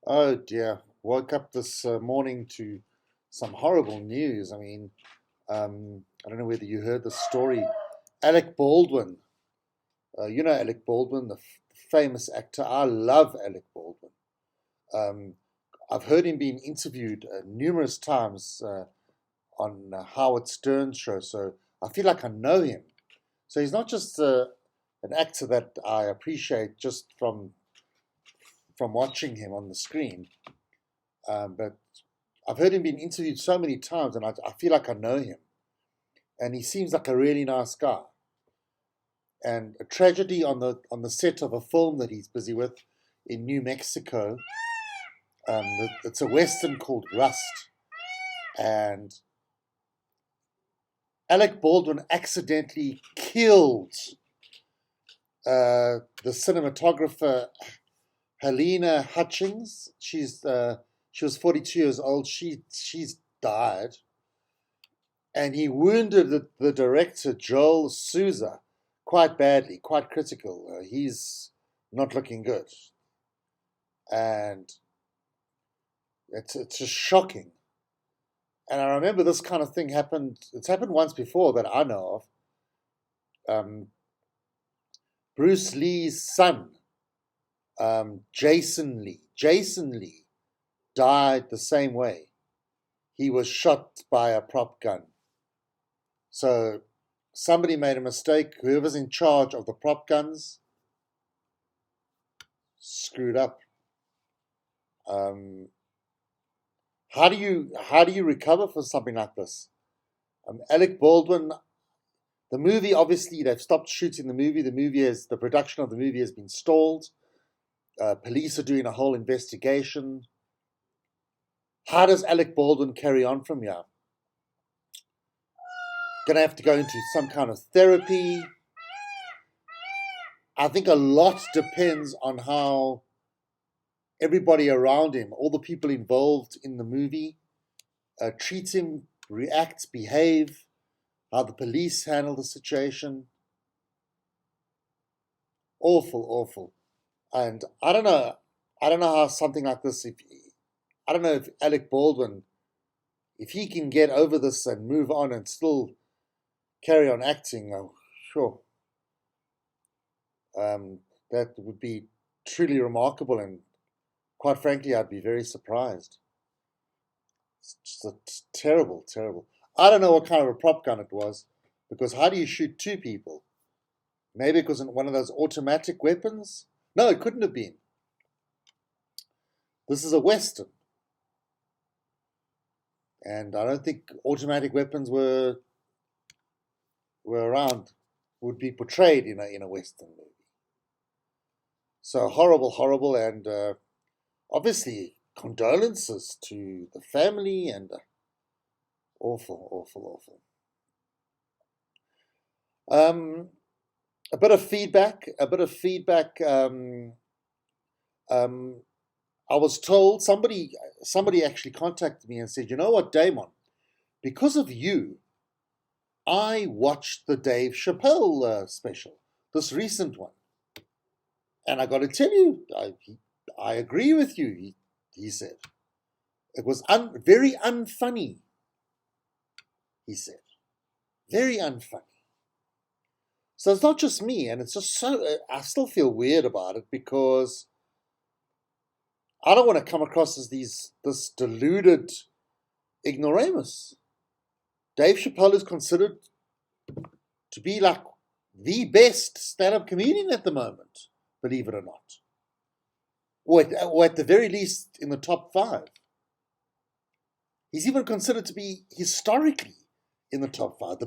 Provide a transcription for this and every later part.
Oh dear. Woke up this morning to some horrible news. I don't know whether you heard the story. Alec Baldwin, Alec Baldwin, the famous actor. I love Alec Baldwin. Um, I've heard him being interviewed numerous times on Howard Stern's show, so I feel like I know him. So he's not just an actor that I appreciate just from watching him on the screen, but I've heard him being interviewed so many times, and I feel like I know him. And he seems like a really nice guy. And a tragedy on the set of a film that he's busy with in New Mexico. It's a western called Rust, and Alec Baldwin accidentally killed the cinematographer Helena Hutchings. She was 42 years old. She's died, and he wounded the director Joel Souza quite badly, quite critical. He's not looking good, and it's just shocking. And I remember this kind of thing happened. It's happened once before that I know of. Bruce Lee's son, Jason Lee. Jason Lee died the same way. He was shot by a prop gun. So somebody made a mistake. Whoever's in charge of the prop guns screwed up. How do you recover from something like this? Alec Baldwin, the movie, obviously they've stopped shooting the movie. The production of the movie has been stalled. Police are doing a whole investigation. How does Alec Baldwin carry on from here? Gonna have to go into some kind of therapy. I think a lot depends on how everybody around him, all the people involved in the movie, treat him, react, behave, how the police handle the situation. Awful, awful. And I don't know how something like this, I don't know if Alec Baldwin, if he can get over this and move on and still carry on acting, sure. That would be truly remarkable, and quite frankly, I'd be very surprised. It's just terrible, terrible. I don't know what kind of a prop gun it was, because how do you shoot two people? Maybe it was one of those automatic weapons? No, it couldn't have been. This is a Western, and I don't think automatic weapons were around, would be portrayed in a Western movie. So horrible, horrible, and obviously condolences to the family, and awful, awful, awful. A bit of feedback. I was told, somebody actually contacted me and said, you know what, Damon, because of you, I watched the Dave Chappelle special, this recent one, and I got to tell you, I agree with you. He said it was very unfunny. He said very unfunny. So it's not just me, and it's just so. I still feel weird about it, because I don't want to come across as this deluded ignoramus. Dave Chappelle is considered to be like the best stand-up comedian at the moment, believe it or not. Or at the very least in the top 5. He's even considered to be historically in the top 5,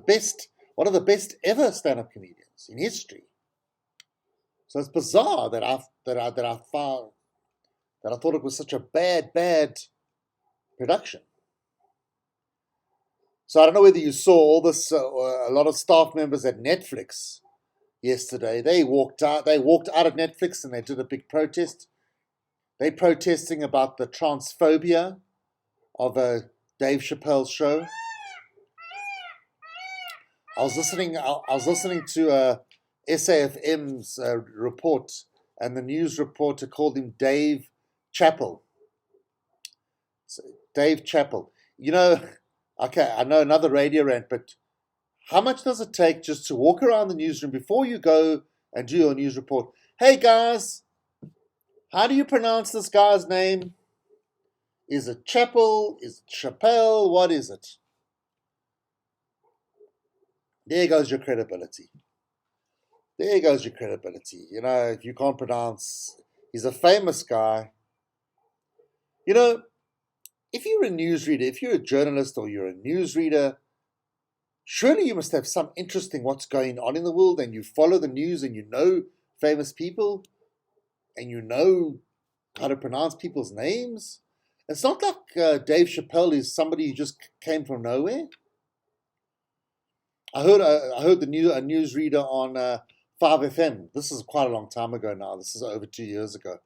one of the best ever stand-up comedians in history. So it's bizarre that I thought it was such a bad production. So I don't know whether you saw all this. A lot of staff members at Netflix yesterday, they walked out of Netflix, and they did a big protest. They're protesting about the transphobia of Dave Chappelle's show. I was listening to SAFM's report, and the news reporter called him Dave Chappell. Dave Chappell. Okay, I know another radio rant, but how much does it take just to walk around the newsroom before you go and do your news report? Hey guys, how do you pronounce this guy's name? Is it Chappell? Is it Chappelle? What is it? There goes your credibility. There goes your credibility. If you can't pronounce, he's a famous guy. If you're a newsreader, if you're a journalist or you're a newsreader, surely you must have some interest in what's going on in the world, and you follow the news and you know famous people and you know how to pronounce people's names. It's not like Dave Chappelle is somebody who just came from nowhere. I heard a newsreader on 5FM. This is quite a long time ago now. This is over 2 years ago.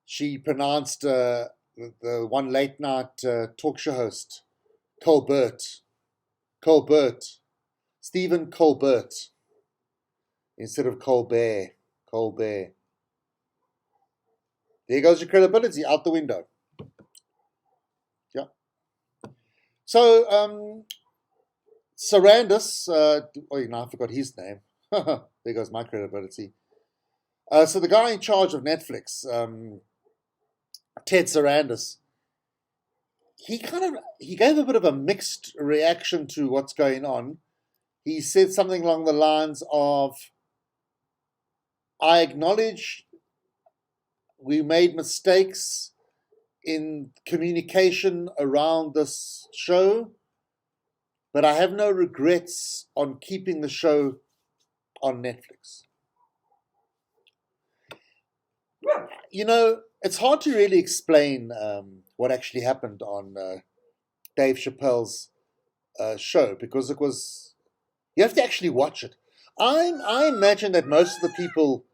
She pronounced the one late night talk show host, Colbert, Stephen Colbert, instead of Colbert. There goes your credibility out the window. Yeah. So Sarandis, I forgot his name. There goes my credibility. So the guy in charge of Netflix, Ted Sarandis, he gave a bit of a mixed reaction to what's going on. He said something along the lines of, I acknowledge we made mistakes in communication around this show, but I have no regrets on keeping the show on Netflix. It's hard to really explain what actually happened on Dave Chappelle's show, because you have to actually watch it. I imagine that most of the people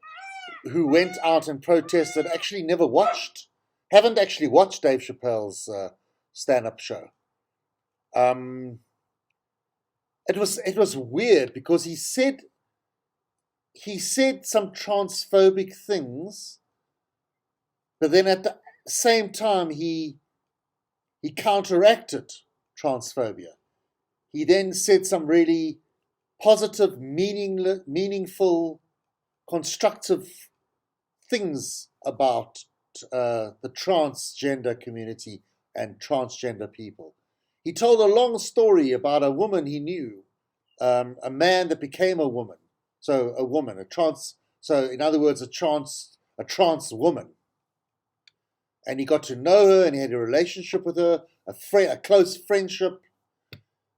who went out and protested haven't actually watched Dave Chappelle's stand-up show. It was weird because he said some transphobic things, but then at the same time he counteracted transphobia. He then said some really positive, meaningful, constructive things about the transgender community and transgender people. He told a long story about a woman he knew, a man that became a woman. So a woman, so in other words, a trans woman. And he got to know her, and he had a relationship with her, a close friendship.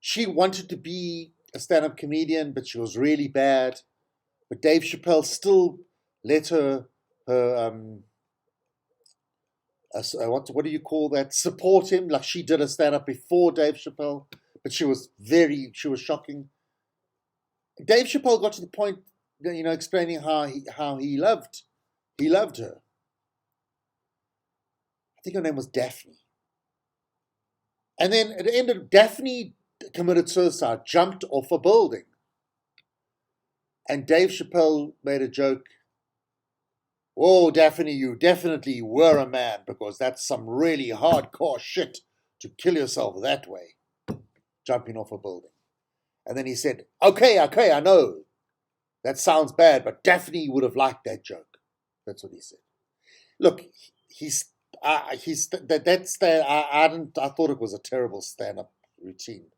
She wanted to be a stand-up comedian, but she was really bad. But Dave Chappelle still let her what do you call that? Support him, like she did a stand-up before Dave Chappelle, but she was shocking. Dave Chappelle got to the point, explaining how he loved her. I think her name was Daphne. And then at the end of Daphne committed suicide, jumped off a building. And Dave Chappelle made a joke. Oh, Daphne, you definitely were a man, because that's some really hardcore shit to kill yourself that way, jumping off a building. And then he said, okay, I know. That sounds bad, but Daphne would have liked that joke. That's what he said. Look, I thought it was a terrible stand-up routine.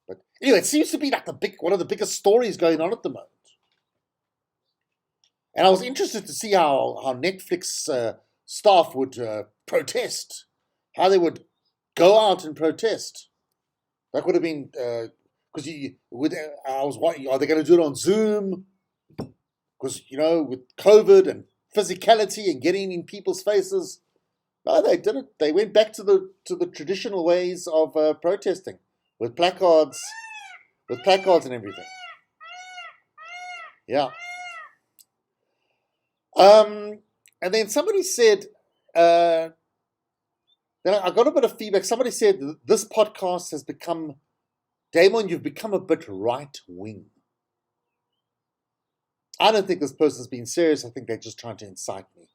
But anyway, it seems to be like one of the biggest stories going on at the moment. And I was interested to see how Netflix staff would protest, how they would go out and protest. That would have been, because I was wondering, are they going to do it on Zoom? Because, with COVID and physicality and getting in people's faces. No, they did it. They went back to the traditional ways of protesting, with placards and everything. Yeah. And then somebody said, then I got a bit of feedback. Somebody said, this podcast has become, Damon, you've become a bit right-wing. I don't think this person's being serious. I think they're just trying to incite me.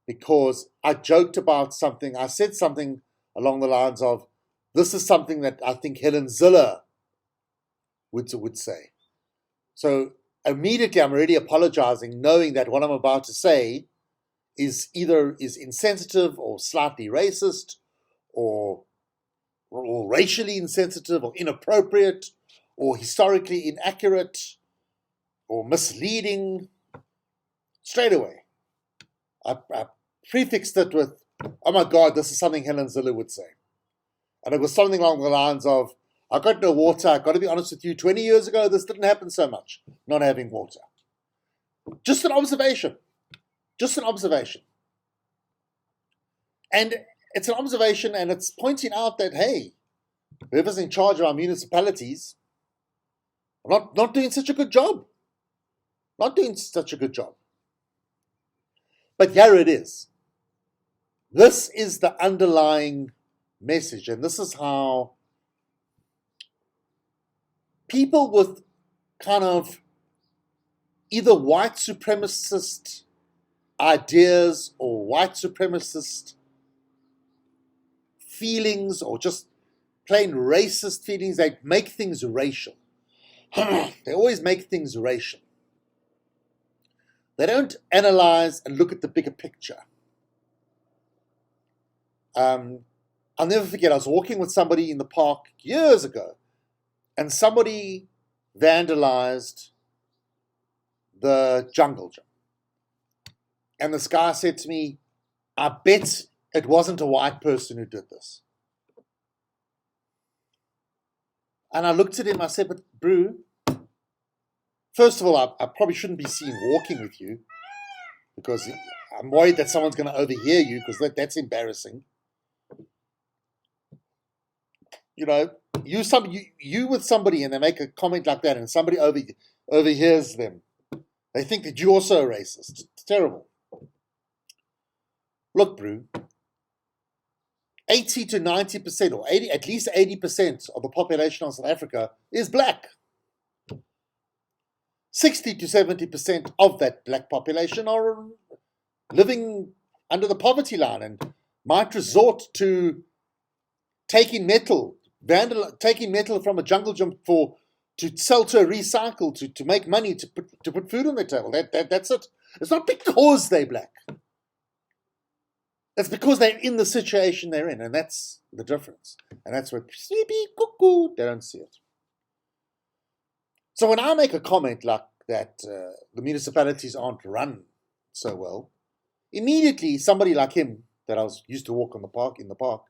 because I joked about something. I said something along the lines of, this is something that I think Helen Ziller would say. So immediately I'm already apologizing, knowing that what I'm about to say is either insensitive or slightly racist or racially insensitive or inappropriate or historically inaccurate or misleading. Straight away, I prefixed it with, oh my God, this is something Helen Ziller would say. And it was something along the lines of, I got no water. I got to be honest with you, 20 years ago, this didn't happen so much, not having water. Just an observation. Just an observation. And it's an observation, and it's pointing out that, hey, whoever's in charge of our municipalities are not doing such a good job. Not doing such a good job. But here it is. This is the underlying message, and this is how people with kind of either white supremacist ideas or white supremacist feelings or just plain racist feelings, they make things racial. They always make things racial. They don't analyze and look at the bigger picture. I'll never forget, I was walking with somebody in the park years ago, and somebody vandalized the jungle gym. And this guy said to me, I bet it wasn't a white person who did this. And I looked at him, I said, but Brew, first of all, I probably shouldn't be seen walking with you because I'm worried that someone's going to overhear you because that's embarrassing. You know, you with somebody and they make a comment like that and somebody overhears them. They think that you're also a racist. It's terrible. Look, Brew, 80 to 90% or at least 80% of the population of South Africa is black. 60 to 70% of that black population are living under the poverty line and might resort to taking metal from a jungle gym to sell to a recycle, to make money, to put food on their table. That's it. It's not because they're black. It's because they're in the situation they're in, and that's the difference. And that's where sleepy cuckoo, they don't see it. So when I make a comment like that, the municipalities aren't run so well, immediately somebody like him that I used to walk in the park,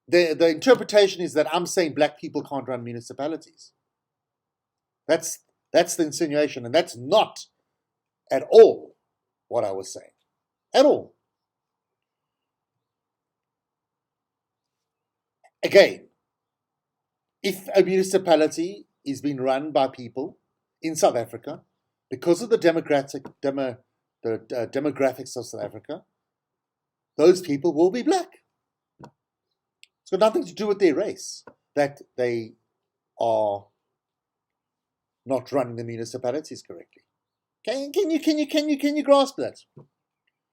the interpretation is that I'm saying black people can't run municipalities. That's the insinuation, and that's not at all what I was saying. At all. Again, if a municipality is being run by people in South Africa, because of the demographics of South Africa, those people will be black. It's got nothing to do with their race, that they are not running the municipalities correctly. Can you grasp that?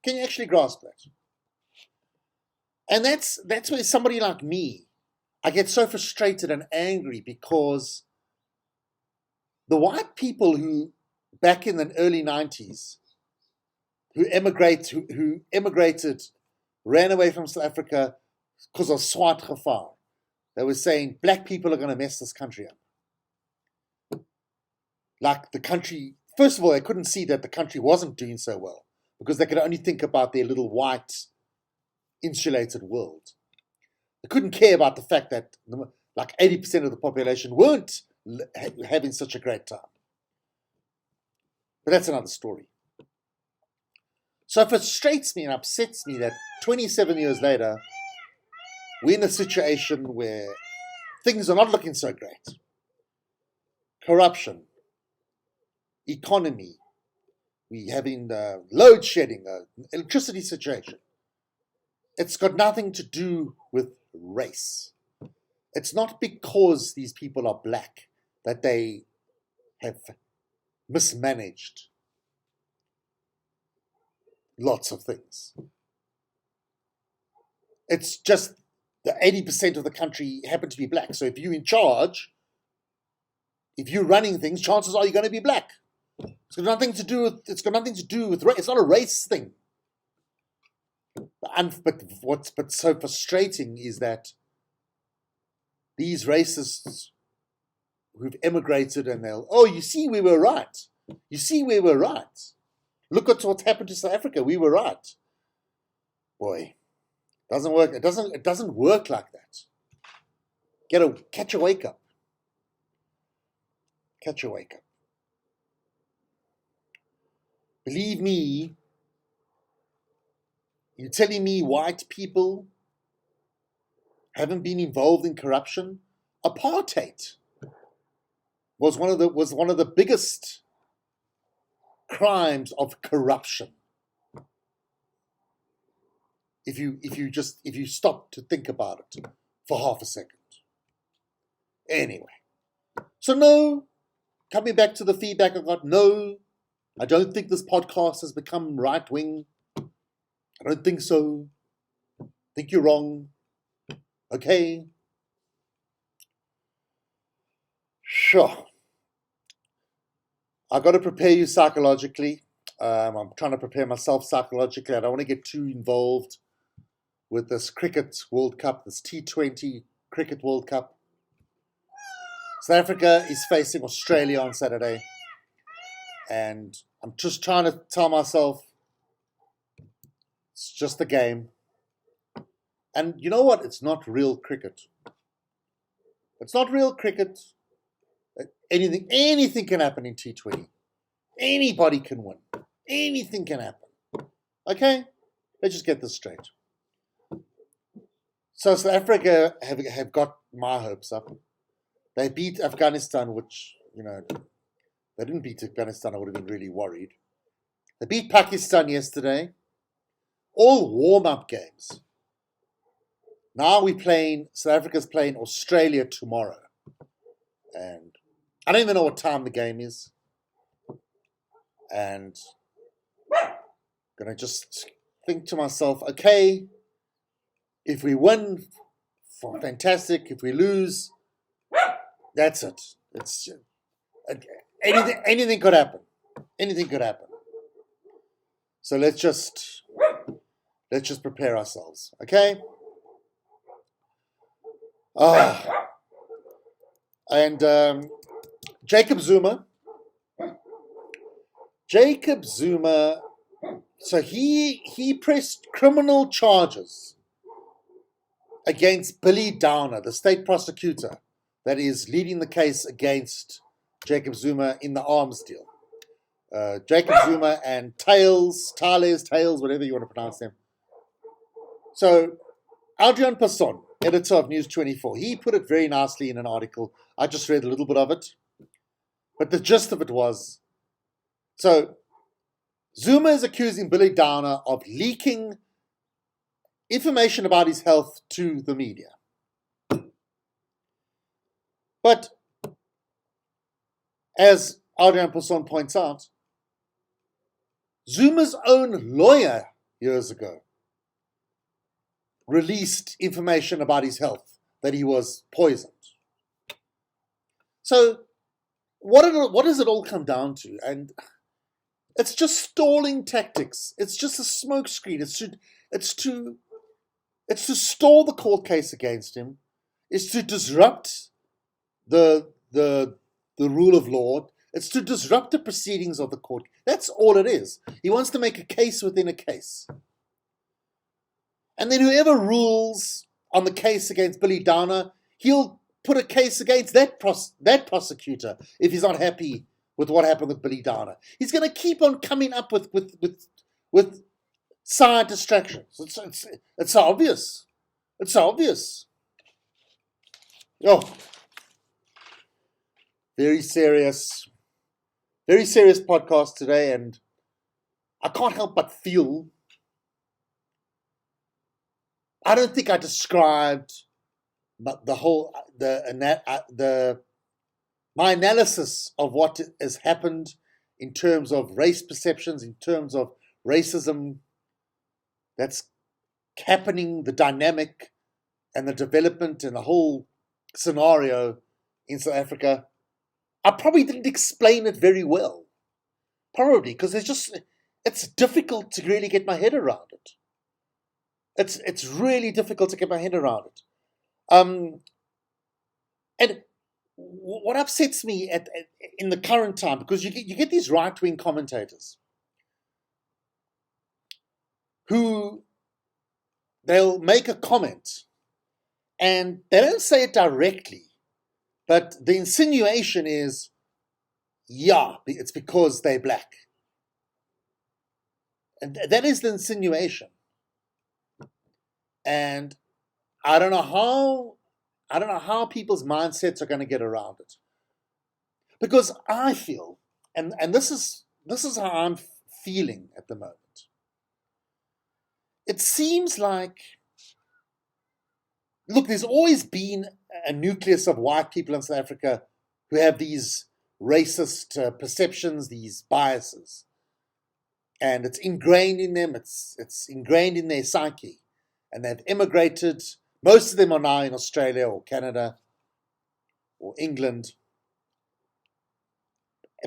Can you actually grasp that? And that's where somebody like me, I get so frustrated and angry because the white people who back in the early 90s who emigrated, ran away from South Africa because of swart gevaar. They were saying black people are going to mess this country up. Like the country, first of all, they couldn't see that the country wasn't doing so well because they could only think about their little white insulated world. They couldn't care about the fact that like 80% of the population weren't having such a great time. But that's another story. So it frustrates me and upsets me that 27 years later, we're in a situation where things are not looking so great. Corruption, economy, we're having load shedding, electricity situation. It's got nothing to do with race. It's not because these people are black that they have mismanaged. lots of things. It's just that 80% of the country happen to be black. So if you're in charge, if you're running things, chances are you're going to be black. It's got nothing to do with race. It's not a race thing. But what's so frustrating is that these racists who've emigrated and you see, we were right. You see, we were right. Look at what's happened to South Africa. We were right. Boy, doesn't work. It doesn't work like that. Catch a wake up. Catch a wake up. Believe me, you're telling me white people haven't been involved in corruption? Apartheid was one of the biggest crimes of corruption. If you stop to think about it for half a second. Anyway, so no, coming back to the feedback I got, no, I don't think this podcast has become right-wing. I don't think so. I think you're wrong. Okay. Sure. I've got to prepare you psychologically. I'm trying to prepare myself psychologically. I don't want to get too involved with this cricket World Cup, this T20 cricket World Cup. South Africa is facing Australia on Saturday. And I'm just trying to tell myself it's just a game. And you know what? It's not real cricket. It's not real cricket. Anything can happen in T20. Anybody can win. Anything can happen. Okay? Let's just get this straight. So South Africa have got my hopes up. They beat Afghanistan, which, they didn't beat Afghanistan, I would have been really worried. They beat Pakistan yesterday. All warm-up games. Now South Africa's playing Australia tomorrow. And I don't even know what time the game is. And I'm going to just think to myself, okay, if we win, fantastic. If we lose, that's it. It's anything could happen. Anything could happen. So let's just prepare ourselves, okay? And Jacob Zuma, so he pressed criminal charges against Billy Downer, the state prosecutor that is leading the case against Jacob Zuma in the arms deal. Jacob Zuma and Tails, whatever you want to pronounce them. So Adrian Passon, editor of News 24, he put it very nicely in an article. I just read a little bit of it. But the gist of it was, so Zuma is accusing Billy Downer of leaking information about his health to the media. But as Adrian Passon points out, Zuma's own lawyer years ago released information about his health, that he was poisoned. So what does it all come down to? And it's just stalling tactics. It's just a smokescreen. It's to stall the court case against him. It's to disrupt the rule of law. It's to disrupt the proceedings of the court. That's all it is. He wants to make a case within a case. And then whoever rules on the case against Billy Downer, he'll put a case against that prosecutor if he's not happy with what happened with Billy Downer. He's going to keep on coming up with side distractions. It's obvious. It's obvious. Oh, very serious podcast today, and I can't help but feel. I don't think I described my analysis of what has happened in terms of race perceptions, in terms of racism that's happening, the dynamic and the development and the whole scenario in South Africa, I probably didn't explain it very well. Probably because it's difficult to really get my head around it. It's really difficult to get my head around it. And what upsets me in the current time, because you get these right-wing commentators who they'll make a comment and they don't say it directly, but the insinuation is, yeah, it's because they're black. And that is the insinuation. And I don't know how people's mindsets are going to get around it. Because I feel, and this is how I'm feeling at the moment. It seems like, look, there's always been a nucleus of white people in South Africa who have these racist perceptions, these biases. And it's ingrained in them, it's ingrained in their psyche. And they've immigrated. Most of them are now in Australia or Canada or England.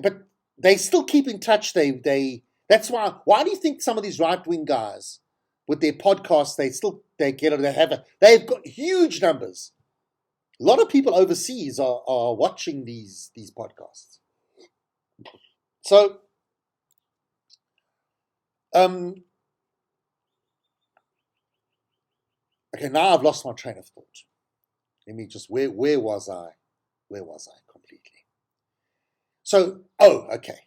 But they still keep in touch. That's why do you think some of these right-wing guys with their podcasts, they've got huge numbers. A lot of people overseas are watching these podcasts. So okay, now I've lost my train of thought. Let me just, where was I? Where was I completely? So, okay.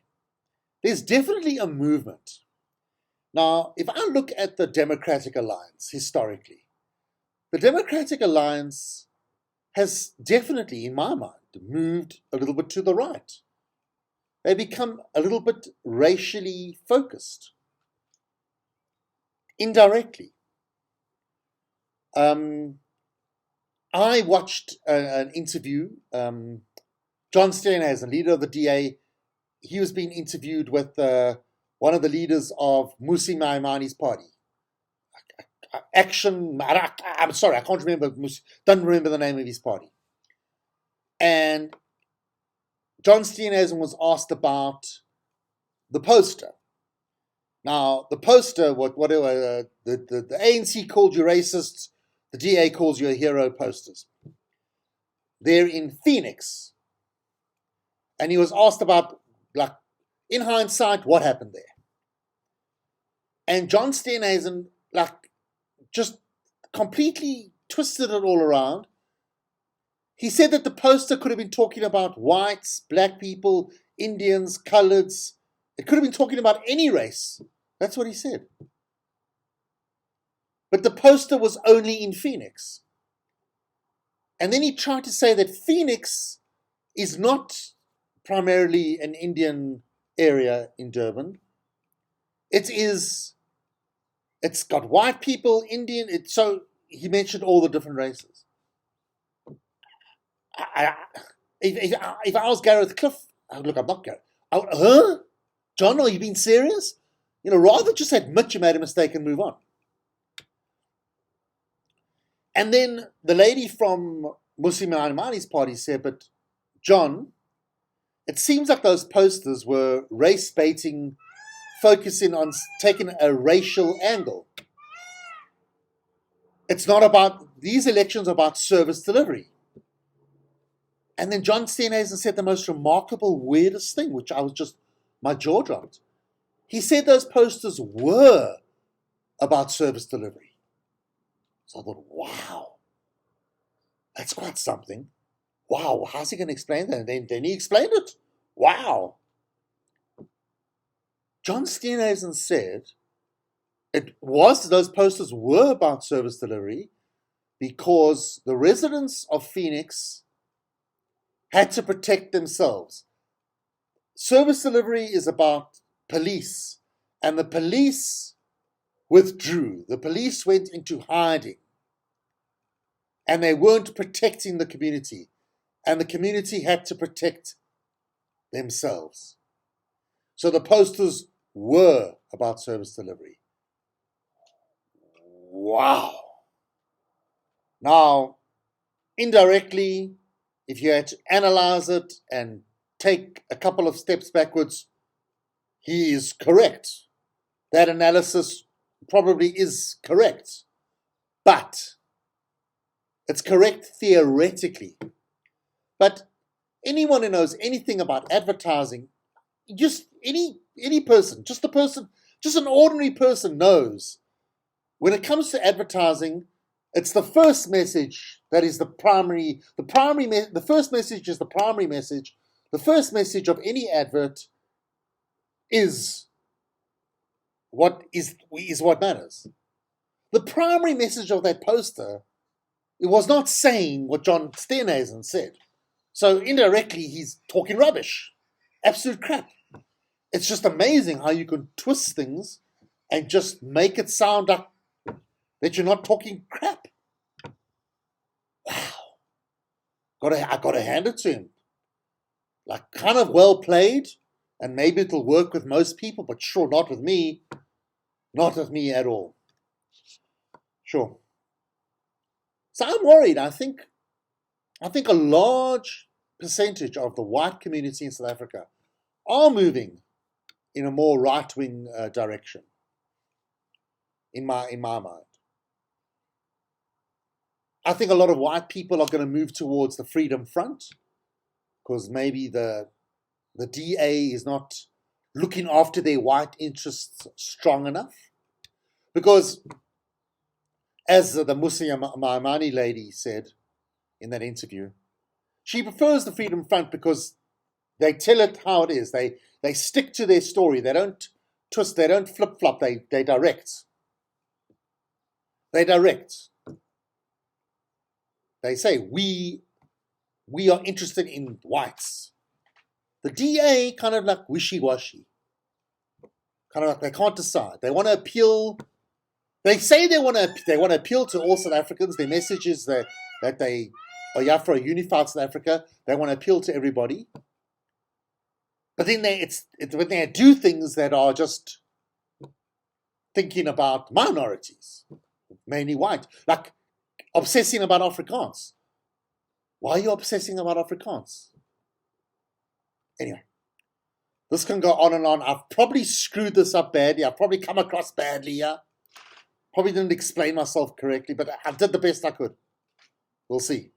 There's definitely a movement. Now, if I look at the Democratic Alliance historically, the Democratic Alliance has definitely, in my mind, moved a little bit to the right. They become a little bit racially focused, indirectly. I watched an interview. John Steenhuisen, leader of the DA, he was being interviewed with one of the leaders of Mmusi Maimani's party. I'm sorry, I can't remember. Don't remember the name of his party. And John Steenhuisen was asked about the poster. Now, the poster, whatever, the ANC called you racists, the DA calls you a hero posters. They're in Phoenix. And he was asked about, like, in hindsight, what happened there? And John Steenhuisen, like, just completely twisted it all around. He said that the poster could have been talking about whites, black people, Indians, coloreds. It could have been talking about any race. That's what he said. But the poster was only in Phoenix. And then he tried to say that Phoenix is not primarily an Indian area in Durban. It's got white people, Indian. So he mentioned all the different races. If I was Gareth Cliff, look, I'm not Gareth. John, are you being serious? Rather just admit you made a mistake and move on. And then the lady from Mmusi Maimani's party said, but John, it seems like those posters were race baiting, focusing on taking a racial angle. It's not about, these elections are about service delivery. And then John Steenhuisen said the most remarkable, weirdest thing, which my jaw dropped. He said those posters were about service delivery. So I thought, wow, that's quite something. Wow, how's he going to explain that? And then he explained it. Wow. John Steenhuisen said those posters were about service delivery because the residents of Phoenix had to protect themselves. Service delivery is about police, and the police withdrew. The police went into hiding, and they weren't protecting the community, and the community had to protect themselves. So the posters were about service delivery. Wow. Now, indirectly, if you had to analyze it and take a couple of steps backwards, he is correct. That analysis probably is correct. But it's correct theoretically. But anyone who knows anything about advertising, just any person, just an ordinary person knows when it comes to advertising, it's the first message that is the primary. The first message is the primary message. The first message of any advert is what matters. The primary message of that poster, it was not saying what John Steenhuisen said. So indirectly, he's talking rubbish, absolute crap. It's just amazing how you can twist things and just make it sound like that you're not talking crap. Wow. I gotta hand it to him. Like, kind of well played, and maybe it'll work with most people, but sure, not with me. Not with me at all. Sure. So I'm worried. I think a large percentage of the white community in South Africa are moving in a more right-wing direction, in my mind. I think a lot of white people are going to move towards the Freedom Front because maybe the DA is not looking after their white interests strong enough. Because, as the Musa Maimane lady said in that interview, she prefers the Freedom Front because they tell it how it is. They stick to their story. They don't twist. They don't flip-flop. They direct. They direct. They say, we are interested in whites. The DA kind of like wishy-washy. Kind of like they can't decide. They want to appeal. They say they want to appeal to all South Africans. Their message is that they are for a unified South Africa. They want to appeal to everybody. But then when they do things that are just thinking about minorities, mainly white, like obsessing about Afrikaans. Why are you obsessing about Afrikaans? Anyway, this can go on and on. I've probably screwed this up badly. I've probably come across badly here. Probably didn't explain myself correctly, but I did the best I could. We'll see.